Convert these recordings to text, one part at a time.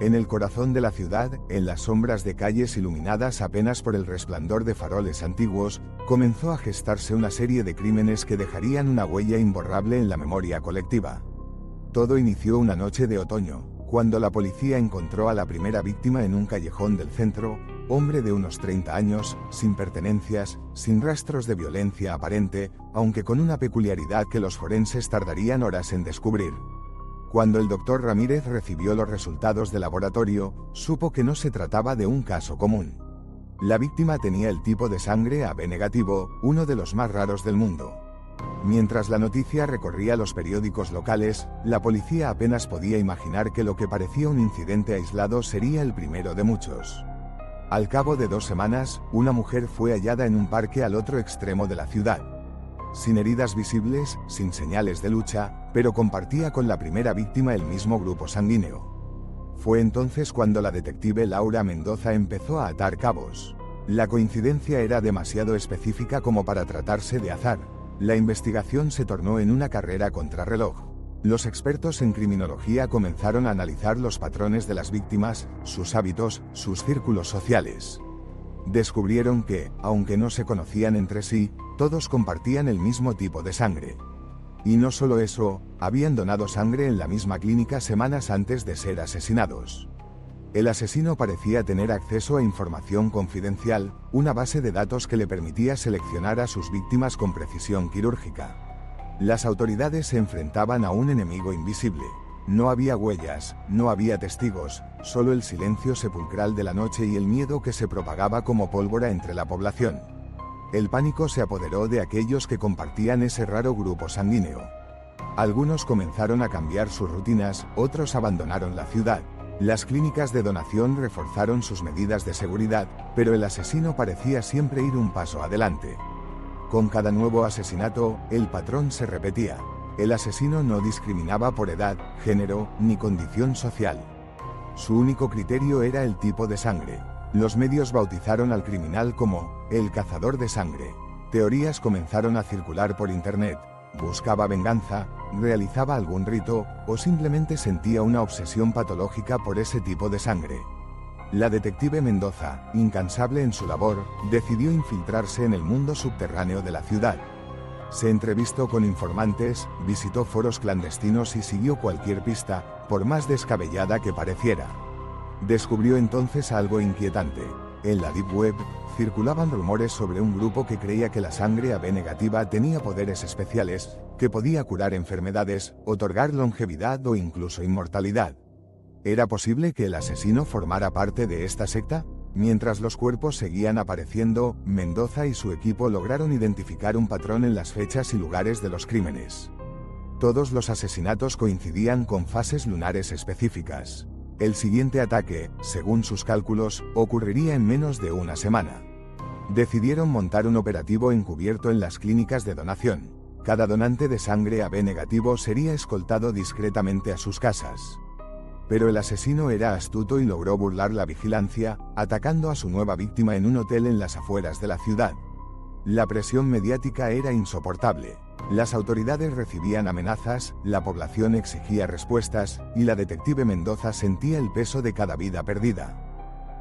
En el corazón de la ciudad, en las sombras de calles iluminadas apenas por el resplandor de faroles antiguos, comenzó a gestarse una serie de crímenes que dejarían una huella imborrable en la memoria colectiva. Todo inició una noche de otoño, cuando la policía encontró a la primera víctima en un callejón del centro, hombre de unos 30 años, sin pertenencias, sin rastros de violencia aparente, aunque con una peculiaridad que los forenses tardarían horas en descubrir. Cuando el doctor Ramírez recibió los resultados de laboratorio, supo que no se trataba de un caso común. La víctima tenía el tipo de sangre AB negativo, uno de los más raros del mundo. Mientras la noticia recorría los periódicos locales, la policía apenas podía imaginar que lo que parecía un incidente aislado sería el primero de muchos. Al cabo de 2 semanas, una mujer fue hallada en un parque al otro extremo de la ciudad. Sin heridas visibles, sin señales de lucha, pero compartía con la primera víctima el mismo grupo sanguíneo. Fue entonces cuando la detective Laura Mendoza empezó a atar cabos. La coincidencia era demasiado específica como para tratarse de azar. La investigación se tornó en una carrera contrarreloj. Los expertos en criminología comenzaron a analizar los patrones de las víctimas, sus hábitos, sus círculos sociales. Descubrieron que, aunque no se conocían entre sí, todos compartían el mismo tipo de sangre. Y no solo eso, habían donado sangre en la misma clínica semanas antes de ser asesinados. El asesino parecía tener acceso a información confidencial, una base de datos que le permitía seleccionar a sus víctimas con precisión quirúrgica. Las autoridades se enfrentaban a un enemigo invisible. No había huellas, no había testigos, solo el silencio sepulcral de la noche y el miedo que se propagaba como pólvora entre la población. El pánico se apoderó de aquellos que compartían ese raro grupo sanguíneo. Algunos comenzaron a cambiar sus rutinas, otros abandonaron la ciudad. Las clínicas de donación reforzaron sus medidas de seguridad, pero el asesino parecía siempre ir un paso adelante. Con cada nuevo asesinato, el patrón se repetía. El asesino no discriminaba por edad, género, ni condición social. Su único criterio era el tipo de sangre. Los medios bautizaron al criminal como el cazador de sangre. Teorías comenzaron a circular por internet. Buscaba venganza, realizaba algún rito, o simplemente sentía una obsesión patológica por ese tipo de sangre. La detective Mendoza, incansable en su labor, decidió infiltrarse en el mundo subterráneo de la ciudad. Se entrevistó con informantes, visitó foros clandestinos y siguió cualquier pista, por más descabellada que pareciera. Descubrió entonces algo inquietante. En la Deep Web, circulaban rumores sobre un grupo que creía que la sangre AB negativa tenía poderes especiales, que podía curar enfermedades, otorgar longevidad o incluso inmortalidad. ¿Era posible que el asesino formara parte de esta secta? Mientras los cuerpos seguían apareciendo, Mendoza y su equipo lograron identificar un patrón en las fechas y lugares de los crímenes. Todos los asesinatos coincidían con fases lunares específicas. El siguiente ataque, según sus cálculos, ocurriría en menos de una semana. Decidieron montar un operativo encubierto en las clínicas de donación. Cada donante de sangre AB negativo sería escoltado discretamente a sus casas. Pero el asesino era astuto y logró burlar la vigilancia, atacando a su nueva víctima en un hotel en las afueras de la ciudad. La presión mediática era insoportable. Las autoridades recibían amenazas, la población exigía respuestas, y la detective Mendoza sentía el peso de cada vida perdida.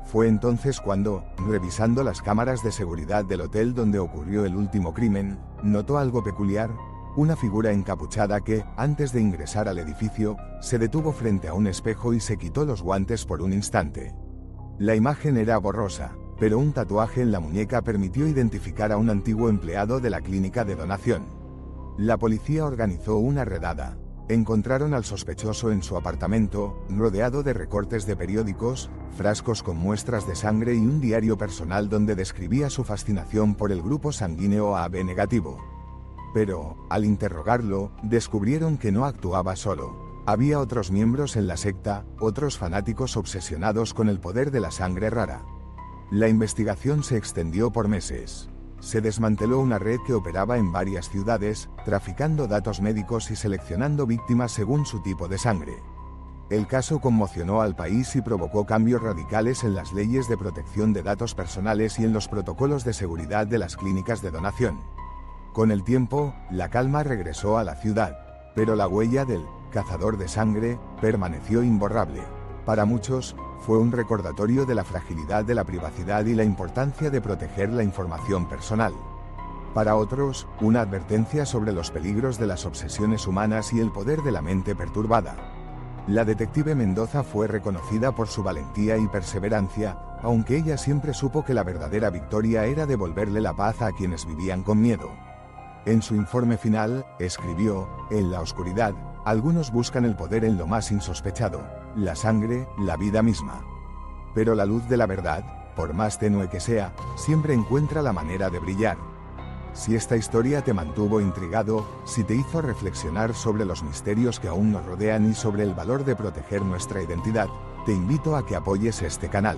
Fue entonces cuando, revisando las cámaras de seguridad del hotel donde ocurrió el último crimen, notó algo peculiar. Una figura encapuchada que, antes de ingresar al edificio, se detuvo frente a un espejo y se quitó los guantes por un instante. La imagen era borrosa, pero un tatuaje en la muñeca permitió identificar a un antiguo empleado de la clínica de donación. La policía organizó una redada. Encontraron al sospechoso en su apartamento, rodeado de recortes de periódicos, frascos con muestras de sangre y un diario personal donde describía su fascinación por el grupo sanguíneo AB negativo. Pero, al interrogarlo, descubrieron que no actuaba solo. Había otros miembros en la secta, otros fanáticos obsesionados con el poder de la sangre rara. La investigación se extendió por meses. Se desmanteló una red que operaba en varias ciudades, traficando datos médicos y seleccionando víctimas según su tipo de sangre. El caso conmocionó al país y provocó cambios radicales en las leyes de protección de datos personales y en los protocolos de seguridad de las clínicas de donación. Con el tiempo, la calma regresó a la ciudad, pero la huella del cazador de sangre permaneció imborrable. Para muchos, fue un recordatorio de la fragilidad de la privacidad y la importancia de proteger la información personal. Para otros, una advertencia sobre los peligros de las obsesiones humanas y el poder de la mente perturbada. La detective Mendoza fue reconocida por su valentía y perseverancia, aunque ella siempre supo que la verdadera victoria era devolverle la paz a quienes vivían con miedo. En su informe final, escribió: en la oscuridad, algunos buscan el poder en lo más insospechado, la sangre, la vida misma. Pero la luz de la verdad, por más tenue que sea, siempre encuentra la manera de brillar. Si esta historia te mantuvo intrigado, si te hizo reflexionar sobre los misterios que aún nos rodean y sobre el valor de proteger nuestra identidad, te invito a que apoyes este canal.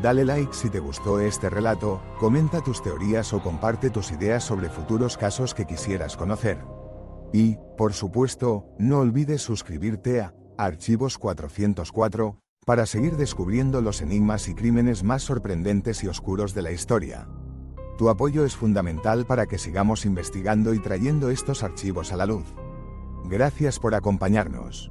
Dale like si te gustó este relato, comenta tus teorías o comparte tus ideas sobre futuros casos que quisieras conocer. Y, por supuesto, no olvides suscribirte a Archivos 404 para seguir descubriendo los enigmas y crímenes más sorprendentes y oscuros de la historia. Tu apoyo es fundamental para que sigamos investigando y trayendo estos archivos a la luz. Gracias por acompañarnos.